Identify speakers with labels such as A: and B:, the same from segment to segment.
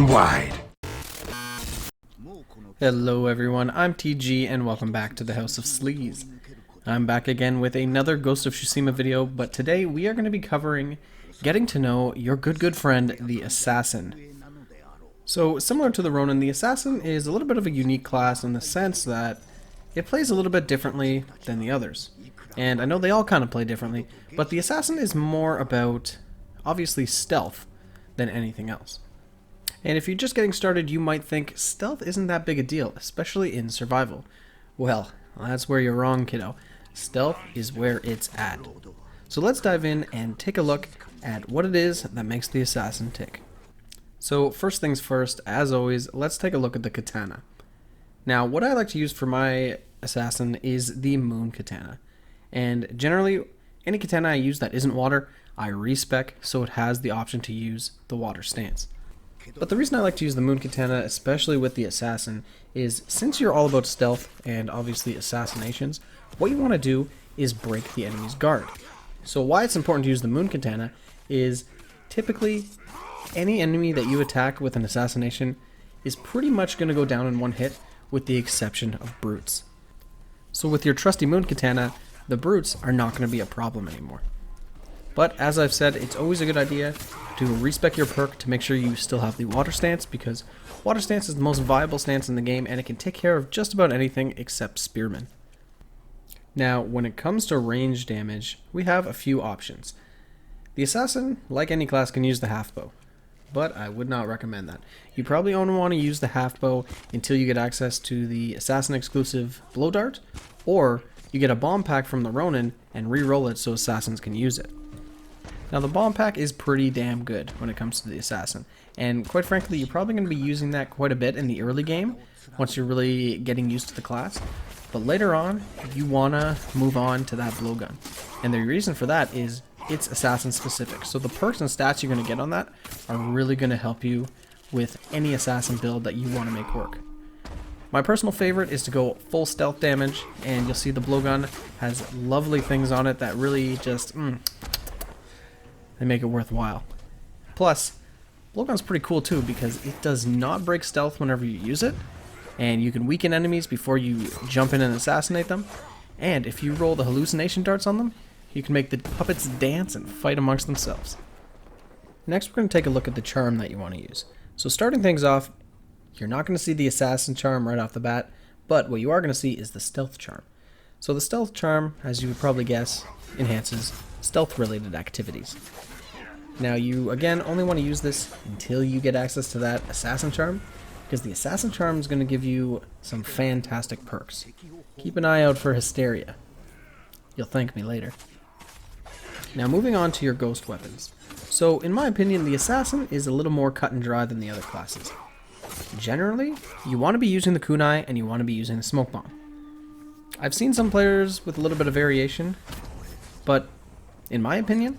A: wide.
B: Hello everyone, I'm TG and welcome back to the House of Sleaze. I'm back again with another Ghost of Tsushima video, but today we are going to be covering getting to know your good friend, the Assassin. So similar to the Ronin, the Assassin is a little bit of a unique class in the sense that it plays a little bit differently than the others. And I know they all kind of play differently, but the Assassin is more about, obviously, stealth than anything else. And if you're just getting started, you might think stealth isn't that big a deal, especially in survival. Well, that's where you're wrong, kiddo. Stealth is where it's at. So let's dive in and take a look at what it is that makes the Assassin tick. So first things first, as always, let's take a look at the katana. Now, what I like to use for my Assassin is the moon katana. And generally, any katana I use that isn't water, I respec so it has the option to use the water stance. But the reason I like to use the moon katana, especially with the Assassin, is since you're all about stealth and obviously assassinations, what you want to do is break the enemy's guard. So why it's important to use the moon katana is typically any enemy that you attack with an assassination is pretty much going to go down in one hit, with the exception of brutes. So with your trusty moon katana, the brutes are not going to be a problem anymore. But as I've said, it's always a good idea to respec your perk to make sure you still have the water stance, because water stance is the most viable stance in the game and it can take care of just about anything except spearmen. Now, when it comes to range damage, we have a few options. The Assassin, like any class, can use the half bow, but I would not recommend that. You probably only want to use the half bow until you get access to the Assassin exclusive blow dart, or you get a bomb pack from the Ronin and re-roll it so assassins can use it. Now the bomb pack is pretty damn good when it comes to the Assassin, and quite frankly you're probably going to be using that quite a bit in the early game once you're really getting used to the class, but later on you want to move on to that blowgun, and the reason for that is it's Assassin specific, so the perks and stats you're going to get on that are really going to help you with any Assassin build that you want to make work. My personal favorite is to go full stealth damage, and you'll see the blowgun has lovely things on it that really just they make it worthwhile. Plus, blowgun's pretty cool too because it does not break stealth whenever you use it, and you can weaken enemies before you jump in and assassinate them, and if you roll the hallucination darts on them, you can make the puppets dance and fight amongst themselves. Next, we're going to take a look at the charm that you want to use. So starting things off, you're not going to see the Assassin charm right off the bat, but what you are going to see is the stealth charm. So the stealth charm, as you would probably guess, enhances stealth related activities. Now you again only want to use this until you get access to that Assassin charm, because the Assassin charm is going to give you some fantastic perks. Keep an eye out for Hysteria. You'll thank me later. Now moving on to your ghost weapons. So in my opinion, the Assassin is a little more cut and dry than the other classes. Generally, you want to be using the kunai and you want to be using the smoke bomb. I've seen some players with a little bit of variation, but in my opinion,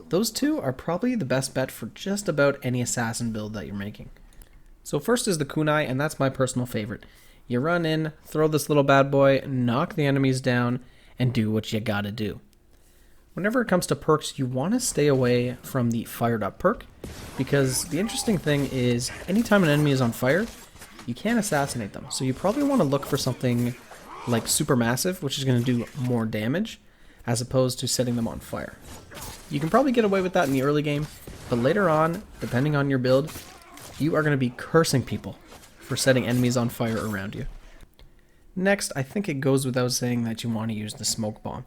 B: those two are probably the best bet for just about any Assassin build that you're making. So first is the kunai, and that's my personal favorite. You run in, throw this little bad boy, knock the enemies down, and do what you gotta do. Whenever it comes to perks, you want to stay away from the fired up perk, because the interesting thing is anytime an enemy is on fire, you can't assassinate them. So you probably want to look for something like Supermassive, which is going to do more damage, as opposed to setting them on fire. You can probably get away with that in the early game, but later on, depending on your build, you are going to be cursing people for setting enemies on fire around you. Next, I think it goes without saying that you want to use the smoke bomb.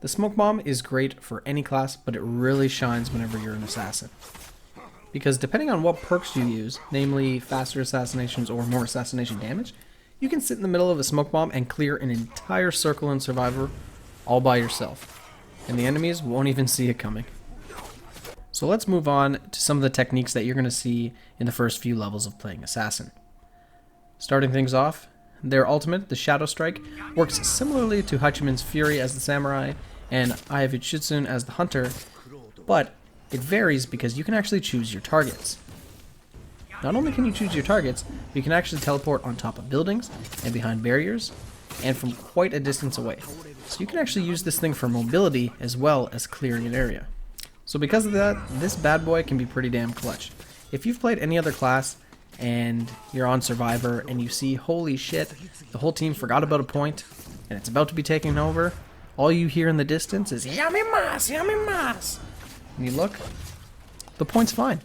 B: The smoke bomb is great for any class, but it really shines whenever you're an assassin. Because depending on what perks you use, namely faster assassinations or more assassination damage, you can sit in the middle of a smoke bomb and clear an entire circle in Survivor all by yourself, and the enemies won't even see it coming. So let's move on to some of the techniques that you're going to see in the first few levels of playing Assassin. Starting things off, their ultimate, the Shadow Strike, works similarly to Hachiman's Fury as the Samurai and Eye of Ichitsun as the Hunter, but it varies because you can actually choose your targets. Not only can you choose your targets, but you can actually teleport on top of buildings and behind barriers and from quite a distance away. So you can actually use this thing for mobility as well as clearing an area. So because of that, this bad boy can be pretty damn clutch. If you've played any other class and you're on Survivor and you see, holy shit, the whole team forgot about a point and it's about to be taken over, all you hear in the distance is yummy mas, yummy mas. And you look, the point's fine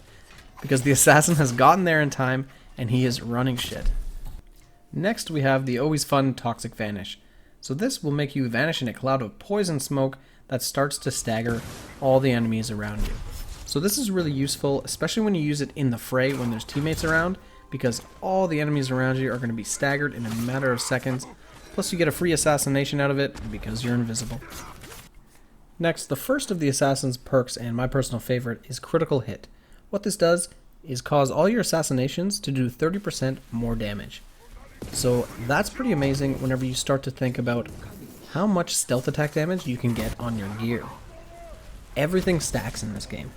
B: because the assassin has gotten there in time and he is running shit. Next we have the always fun Toxic Vanish. So this will make you vanish in a cloud of poison smoke that starts to stagger all the enemies around you. So this is really useful, especially when you use it in the fray when there's teammates around, because all the enemies around you are going to be staggered in a matter of seconds, plus you get a free assassination out of it because you're invisible. Next, the first of the assassin's perks, and my personal favorite, is Critical Hit. What this does is cause all your assassinations to do 30% more damage. So that's pretty amazing whenever you start to think about how much stealth attack damage you can get on your gear. Everything stacks in this game.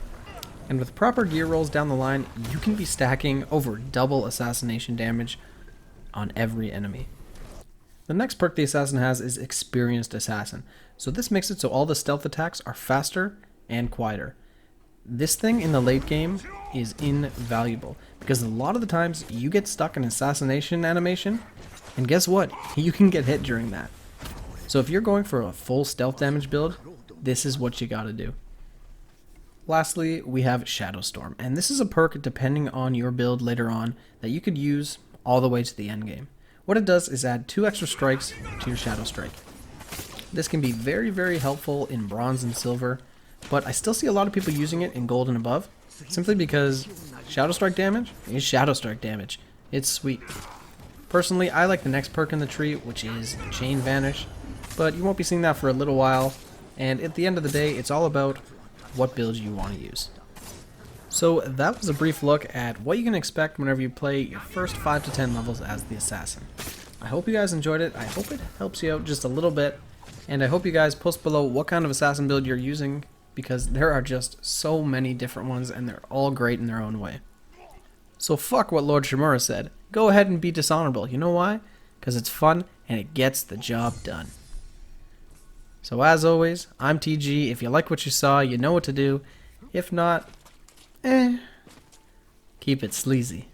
B: And with proper gear rolls down the line, you can be stacking over double assassination damage on every enemy. The next perk the assassin has is Experienced Assassin. So this makes it so all the stealth attacks are faster and quieter. This thing in the late game is invaluable because a lot of the times you get stuck in assassination animation, and guess what? You can get hit during that. So if you're going for a full stealth damage build, this is what you gotta do. Lastly, we have Shadow Storm, and this is a perk depending on your build later on that you could use all the way to the end game. What it does is add 2 extra strikes to your Shadow Strike. This can be very, very helpful in bronze and silver, but I still see a lot of people using it in gold and above, simply because Shadow Strike damage is Shadow Strike damage. It's sweet. Personally, I like the next perk in the tree, which is Chain Vanish, but you won't be seeing that for a little while, and at the end of the day, it's all about what build you want to use. So that was a brief look at what you can expect whenever you play your first 5 to 10 levels as the assassin. I hope you guys enjoyed it. I hope it helps you out just a little bit, and I hope you guys post below what kind of assassin build you're using, because there are just so many different ones and they're all great in their own way. So fuck what Lord Shimura said. Go ahead and be dishonorable. You know why? Because it's fun and it gets the job done. So as always, I'm TG. If you like what you saw, you know what to do. If not, keep it sleazy.